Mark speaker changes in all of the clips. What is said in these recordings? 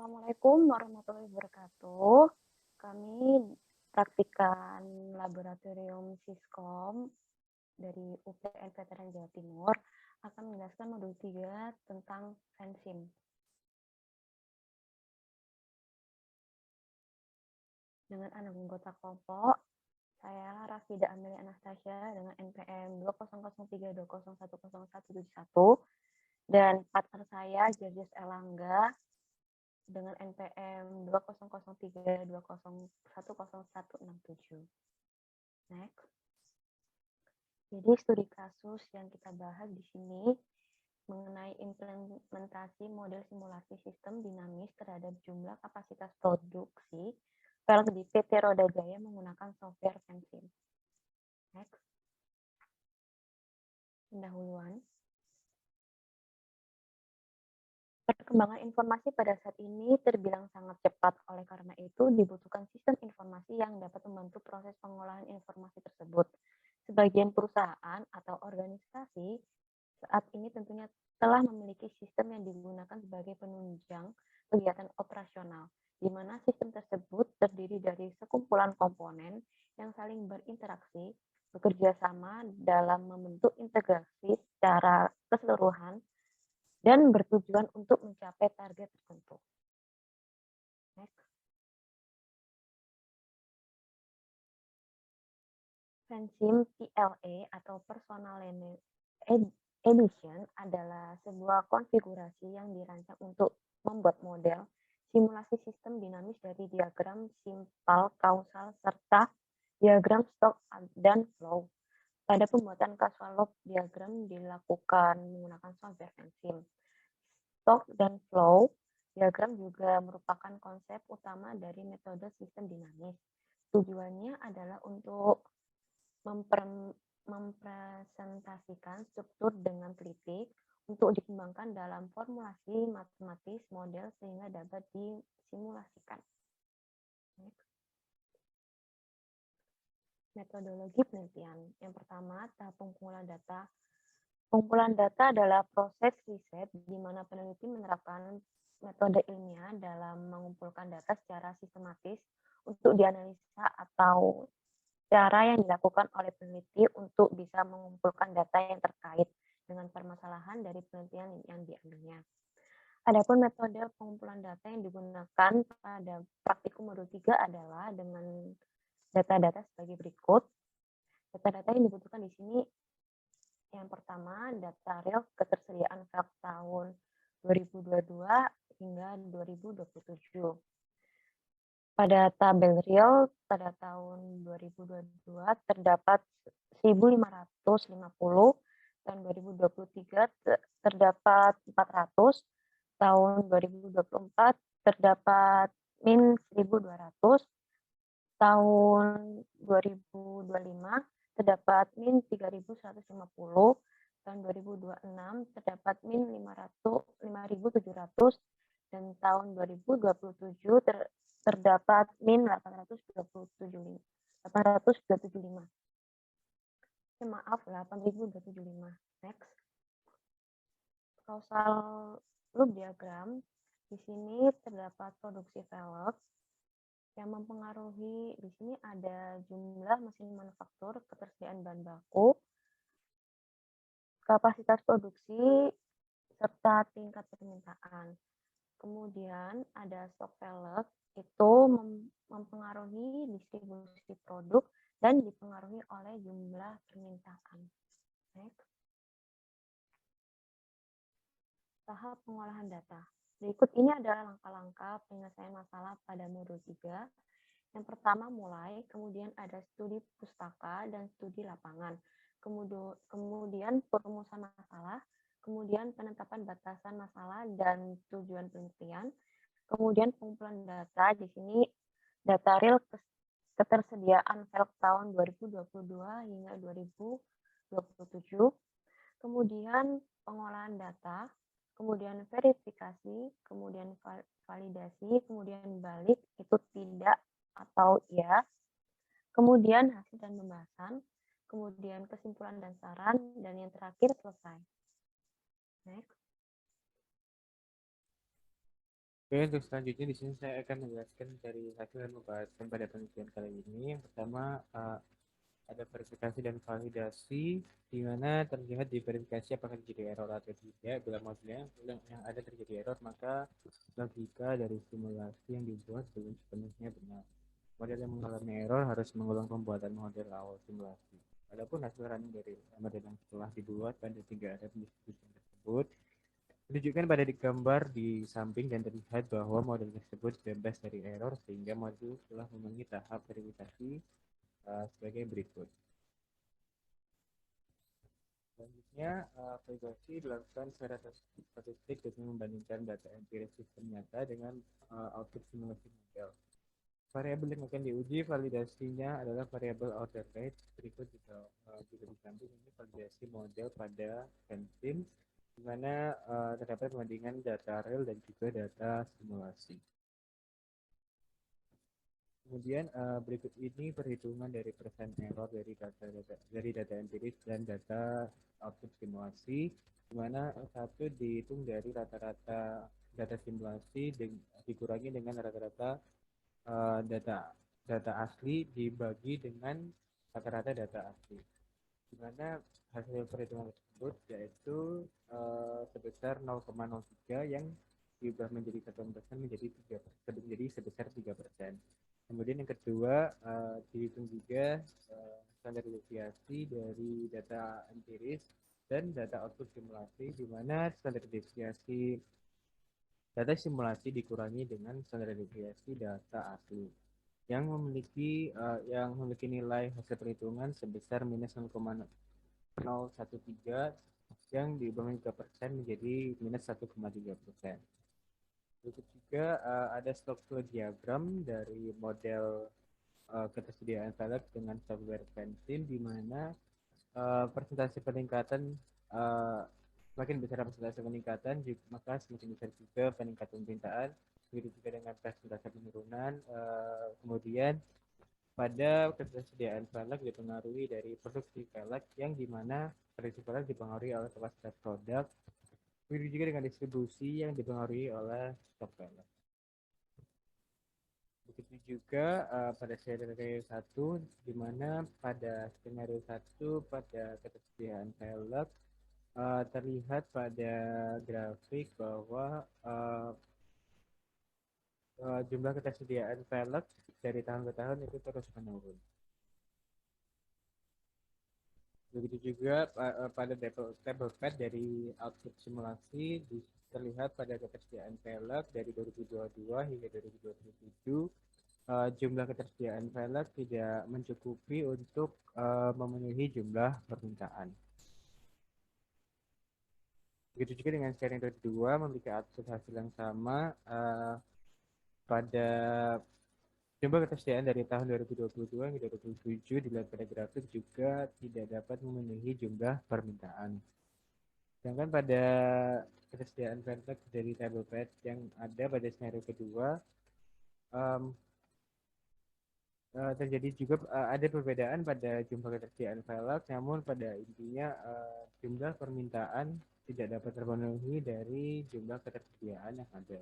Speaker 1: Assalamualaikum warahmatullahi wabarakatuh. Kami praktikan laboratorium Siskom dari UPN Veteran Jawa Timur akan menjelaskan modul 3 tentang enzim. Dengan anggota kelompok, saya Rafida Amelia Anastasia dengan NPM 20032010171 dan partner saya Georgius Elangga dengan NPM 20032010167. Next. Jadi studi kasus yang kita bahas di sini mengenai implementasi model simulasi sistem dinamis terhadap jumlah kapasitas produksi velg di PT Roda Jaya menggunakan software Enzim. Next. Pendahuluan. Perkembangan informasi pada saat ini terbilang sangat cepat, oleh karena itu dibutuhkan sistem informasi yang dapat membantu proses pengolahan informasi tersebut. Sebagian perusahaan atau organisasi saat ini tentunya telah memiliki sistem yang digunakan sebagai penunjang kegiatan operasional, di mana sistem tersebut terdiri dari sekumpulan komponen yang saling berinteraksi, bekerja sama dalam membentuk integrasi secara keseluruhan, dan bertujuan untuk mencapai target tertentu. Next. Enzim PLA atau Personal Edition adalah sebuah konfigurasi yang dirancang untuk membuat model simulasi sistem dinamis dari diagram simpal kausal serta diagram stok dan flow. Pada pembuatan causal loop diagram dilakukan menggunakan software enzim. Stok dan flow diagram juga merupakan konsep utama dari metode sistem dinamis. Tujuannya adalah untuk mempresentasikan struktur dengan teliti untuk dikembangkan dalam formulasi matematis model sehingga dapat disimulasikan. Metodologi penelitian. Yang pertama, tahap pengumpulan data. Pengumpulan data adalah proses riset di mana peneliti menerapkan metode ilmiah dalam mengumpulkan data secara sistematis untuk dianalisa atau cara yang dilakukan oleh peneliti untuk bisa mengumpulkan data yang terkait dengan permasalahan dari penelitian yang diambilnya. Adapun metode pengumpulan data yang digunakan pada praktikum modul 3 adalah dengan data-data sebagai berikut. Data-data yang dibutuhkan di sini yang pertama, data real ketersediaan velg tahun 2022 hingga 2027. Pada tabel real pada tahun 2022 terdapat 1.550, tahun 2023 terdapat 400, tahun 2024 terdapat min 1.200, tahun 2025 terdapat min 3.150, tahun 2026 terdapat min 5.700, dan tahun 2027 terdapat min 825. Maaf, 8.275. Next. Causal loop diagram. Di sini terdapat produksi velg yang mempengaruhi. Di sini ada jumlah mesin manufaktur, ketersediaan bahan baku, kapasitas produksi, serta tingkat permintaan. Kemudian ada stok velg, itu mempengaruhi distribusi produk dan dipengaruhi oleh jumlah permintaan. Next. Tahap pengolahan data. Berikut ini adalah langkah-langkah penyelesaian masalah pada modul 3. Yang pertama mulai, kemudian ada studi pustaka dan studi lapangan. Kemudian perumusan masalah, kemudian penetapan batasan masalah dan tujuan penelitian, kemudian pengumpulan data. Di sini data real ketersediaan velg tahun 2022 hingga 2027, kemudian pengolahan data, kemudian verifikasi, kemudian validasi, kemudian balik itu tidak atau iya, kemudian hasil dan pembahasan, kemudian kesimpulan dan saran, dan yang terakhir selesai. Next.
Speaker 2: Oke, untuk selanjutnya di sini saya akan menjelaskan dari hasil dan pembahasan pada penelitian kali ini. Yang pertama, ada verifikasi dan validasi, di mana terlihat di verifikasi apakah terjadi error atau tidak. Bila modelnya yang ada terjadi error, maka logika dari simulasi yang dibuat belum sepenuhnya benar. Model yang mengalami error harus mengulang pembuatan model awal simulasi. Adapun hasil running dari model yang telah dibuat pada 3 area distribusi tersebut menunjukkan pada gambar di samping dan terlihat bahwa model tersebut bebas dari error sehingga model telah memenuhi tahap verifikasi sebagai berikut. Selanjutnya, validasi dilakukan secara statistik dengan membandingkan data empiris sistem nyata dengan output simulasi model. Variabel yang akan diuji validasinya adalah variabel order rate. Berikut juga disamping ini validasi model pada pensim, di mana terdapat perbandingan data real dan juga data simulasi. Kemudian berikut ini perhitungan dari persen error dari data empiris dan data output simulasi, di mana satu dihitung dari rata-rata data simulasi dikurangi dengan rata-rata data data asli dibagi dengan rata-rata data asli, di mana hasil perhitungan tersebut yaitu sebesar 0,03 yang diubah menjadi 1% menjadi sebesar 3%. Kemudian yang kedua, dihitung juga standar deviasi dari data empiris dan data output simulasi, di mana standar deviasi data simulasi dikurangi dengan standar deviasi data asli yang memiliki nilai hasil perhitungan sebesar minus 0,013 yang diubah 3% menjadi minus 1,3%. Berikut juga ada struktur diagram dari model ketersediaan velg dengan software pensil, di mana persentase peningkatan semakin besar persentase peningkatan, maka semakin besar juga peningkatan permintaan. Begitu juga dengan persentase penurunan. Kemudian pada ketersediaan velg dipengaruhi dari produksi velg, yang dimana produksi velg dipengaruhi oleh kapasitas produk. Begitu juga dengan distribusi yang dipengaruhi oleh stok velg. Begitu juga pada skenario 1, di mana pada skenario 1 pada ketersediaan velg terlihat pada grafik bahwa jumlah ketersediaan velg dari tahun ke tahun itu terus menurun. Begitu juga pada table pad dari output simulasi terlihat pada ketersediaan velg dari 2022 hingga 2027. Jumlah ketersediaan velg tidak mencukupi untuk memenuhi jumlah permintaan. Begitu juga dengan skenario 2 memiliki output hasil yang sama pada jumlah ketersediaan dari tahun 2022 hingga 2027 dilihat pada grafik juga tidak dapat memenuhi jumlah permintaan. Sedangkan pada ketersediaan velg dari table pad yang ada pada skenario kedua, terjadi juga ada perbedaan pada jumlah ketersediaan velg, namun pada intinya jumlah permintaan tidak dapat terpenuhi dari jumlah ketersediaan yang ada.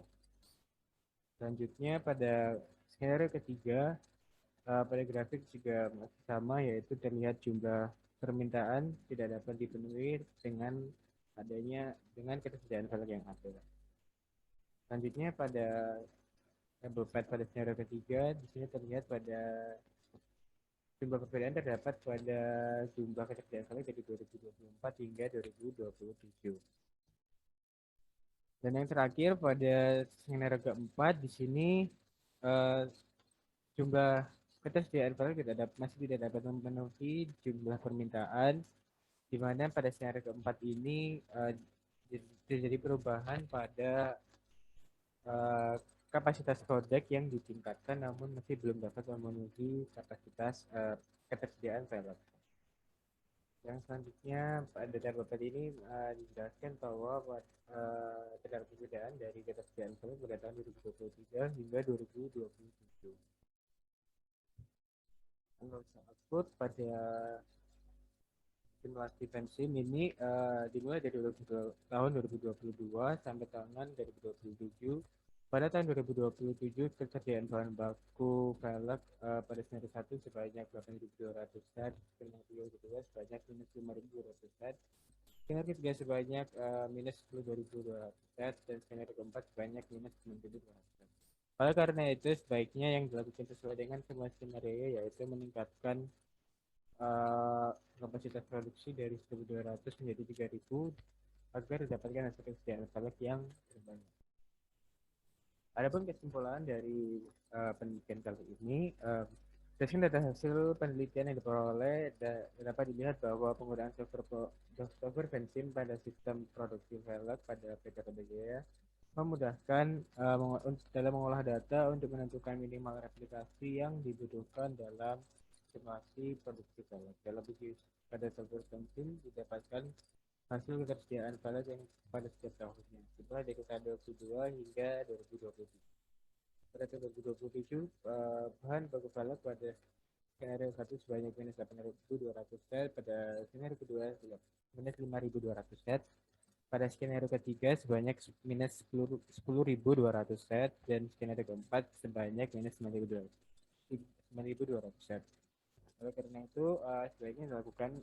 Speaker 2: Selanjutnya pada skenario ketiga, pada grafik juga masih sama, yaitu terlihat jumlah permintaan tidak dapat dipenuhi dengan ketersediaan velg yang ada. Selanjutnya pada table pad pada skenario ketiga, di sini terlihat pada jumlah perbedaan terdapat pada jumlah ketersediaan velg dari 2024 hingga 2027. Dan yang terakhir pada skenario keempat, di sini jumlah ketersediaan velg masih tidak dapat memenuhi jumlah permintaan, di mana pada skenario keempat ini terjadi perubahan pada kapasitas produk yang ditingkatkan, namun masih belum dapat memenuhi kapasitas ketersediaan velg. Yang selanjutnya pada tabel ini dijelaskan bahwa terdapat perbedaan dari ketersediaan velg pada tahun 2023 hingga 2027. Output pada simulasi pensim ini dimulai dari tahun 2022 sampai tahun 2027, Pada tahun 2027, ketersediaan bahan baku velg pada skenario 1 sebanyak 8.200 set, skenario kedua sebanyak minus 5.200 set, skenario ketiga sebanyak minus 10.200 set, dan skenario keempat sebanyak minus 6.200 set. Oleh karena itu, sebaiknya yang dilakukan sesuai dengan semua skenario yaitu meningkatkan kapasitas produksi dari 1.200 menjadi 3.000 agar didapatkan hasil kesediaan velg yang terbanyak. Adapun kesimpulan dari penelitian kali ini, berdasarkan data hasil penelitian yang diperoleh, dapat dilihat bahwa penggunaan software benzin pada sistem produksi velg pada PT Jaya memudahkan dalam mengolah data untuk menentukan minimal replikasi yang dibutuhkan dalam simulasi produksi velg. Dalam uji pada software benzin didapatkan hasil ketersediaan velg yang pada setiap tahunnya, dimulai dari tahun 2002 hingga 2023. Pada tahun 2027, bahan baku velg pada skenario 1 sebanyak minus 8.200 set, pada skenario kedua minus 5.200 set, pada skenario ketiga sebanyak minus 10.200 set, dan skenario keempat sebanyak minus 9.200 set. Oleh karena itu, sebaiknya dilakukan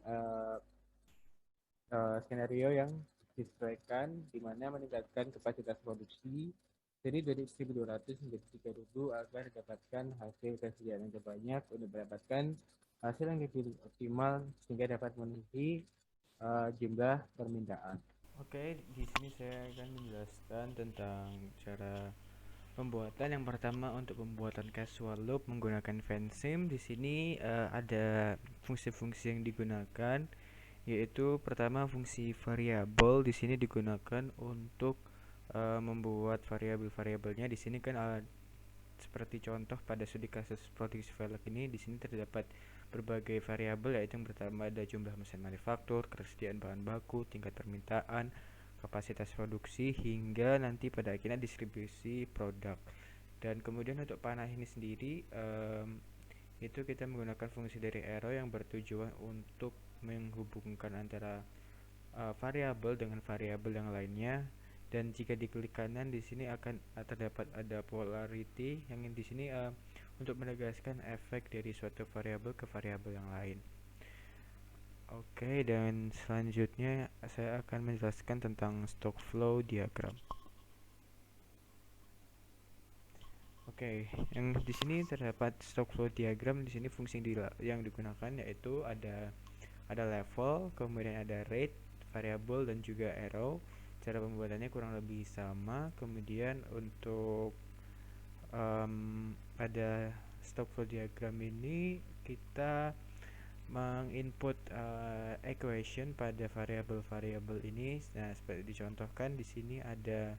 Speaker 2: skenario yang disesuaikan, di mana meningkatkan kapasitas produksi dari 1.200 menjadi 3.000 agar dapatkan hasil kesediaan yang terbanyak untuk mendapatkan hasil yang lebih optimal sehingga dapat memenuhi jumlah permintaan. Oke, di sini saya akan menjelaskan tentang cara pembuatan. Yang pertama, untuk pembuatan casual loop menggunakan fansim. Di sini ada fungsi-fungsi yang digunakan, yaitu pertama fungsi variabel. Di sini digunakan untuk membuat variabel-variabelnya. Di sini kan seperti contoh pada studi kasus produksi velg ini, di sini terdapat berbagai variabel, yaitu yang pertama ada jumlah mesin manufaktur, ketersediaan bahan baku, tingkat permintaan, kapasitas produksi, hingga nanti pada akhirnya distribusi produk. Dan kemudian untuk panah ini sendiri itu kita menggunakan fungsi dari arrow yang bertujuan untuk menghubungkan antara variabel dengan variabel yang lainnya. Dan jika diklik kanan, di sini akan terdapat ada polarity yang di sini untuk menegaskan efek dari suatu variabel ke variabel yang lain. Oke, dan selanjutnya saya akan menjelaskan tentang stock flow diagram. Oke, yang di sini terdapat stock flow diagram. Di sini fungsi yang digunakan yaitu ada level, kemudian ada rate, variable, dan juga arrow. Cara pembuatannya kurang lebih sama. Kemudian untuk pada stock flow diagram ini kita menginput equation pada variabel-variabel ini. Nah, seperti dicontohkan di sini ada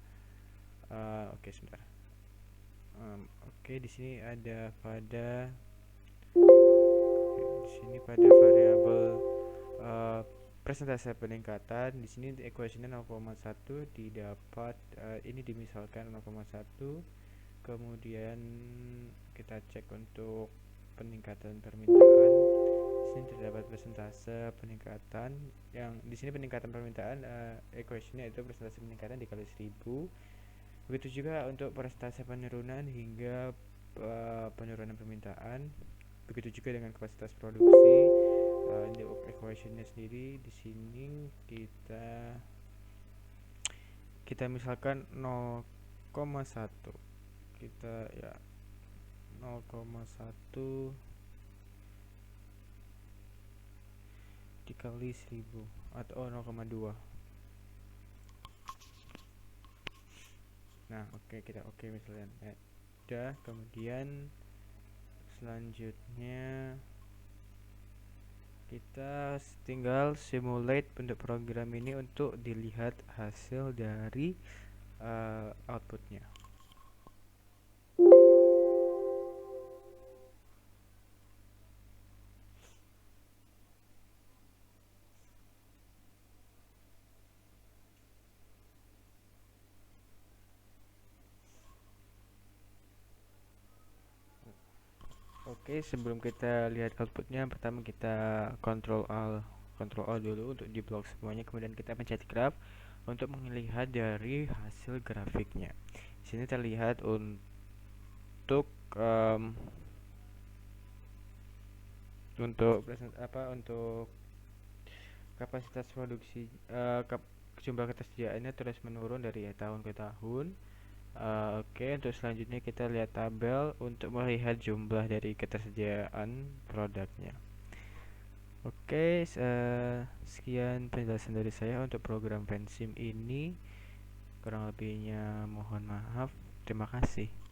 Speaker 2: sebentar. Di sini ada pada variabel persentase peningkatan. Di sini equationnya 0,1 didapat ini dimisalkan 0,1. Kemudian kita cek untuk peningkatan permintaan. Di sini terdapat persentase peningkatan, yang di sini peningkatan permintaan equationnya itu persentase peningkatan dikali 1000. Begitu juga untuk persentase penurunan hingga penurunan permintaan. Begitu juga dengan kapasitas produksi. Untuk equationnya sendiri di sini kita misalkan 0,1, kita ya 0,1 dikali 1000 atau 0,2. Nah, kita misalnya udah. Kemudian selanjutnya kita tinggal simulate bentuk program ini untuk dilihat hasil dari outputnya. Oke, sebelum kita lihat outputnya, pertama kita Ctrl Alt dulu untuk di blok semuanya. Kemudian kita pencet graph untuk melihat dari hasil grafiknya.
Speaker 3: Di sini terlihat untuk untuk kapasitas produksi, jumlah ketersediaannya terus menurun dari tahun ke tahun. Oke, untuk selanjutnya kita lihat tabel untuk melihat jumlah dari ketersediaan produknya. Oke, sekian penjelasan dari saya untuk program Pensim ini. Kurang lebihnya mohon maaf. Terima kasih.